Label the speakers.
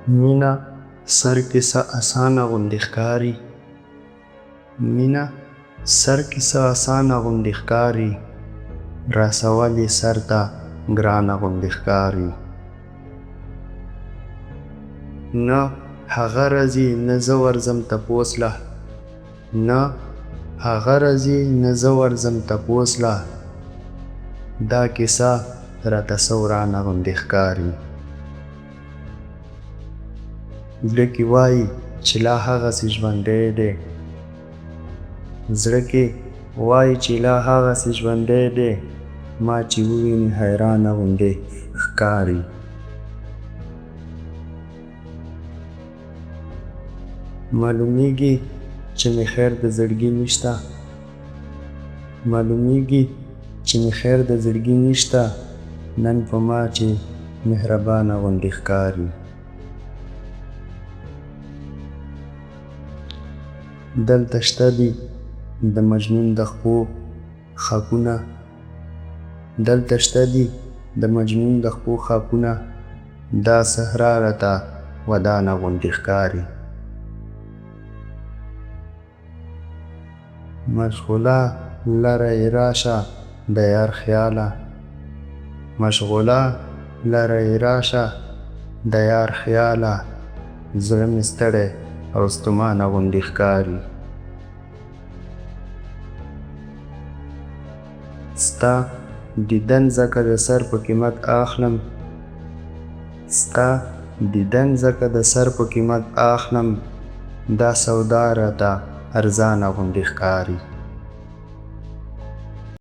Speaker 1: مینه سر کې څه اسانه غوندې ښکاري. مینه سر کې څه اسانه غوندې ښکاري. رسول یې سر ته ګرانه غوندې ښکاري. نه هغه راځي نه زه ورځم تپوس له. نه هغه راځي نه زه ورځم تپوس له. دا کیسه راته څه ورانه غوندې ښکاري. زړه کې وایي چې لا هغسې ژوندی دی. زړه کې وایي چې لا هغسې ژوندی دی. ما چې وویني حیرانه غوندې ښکاري. معلومیږي چې مې خیر د زړګي نشته. معلومیږي چې مې خیر د زړګي نشته. نن په ما چې مهربانه غوندې ښکاري. دلته شته دي د مجنون د خپو خاپونه. دلته شته دي د مجنون د خپو خاپونه. دا صحرا راته ودانه غوندې ښکاري. مشغوله لره یې راشه د یار خیاله. مشغوله لره یې راشه د یار خیاله. زړه مې ستړی او ستومانه غوندې ښکاري. ستا دیدن ځکه د سر په قیمت اخلم. ستا دیدن ځکه د سر په قیمت اخلم. دا سودا راته ارزانه غوندې ښکاري.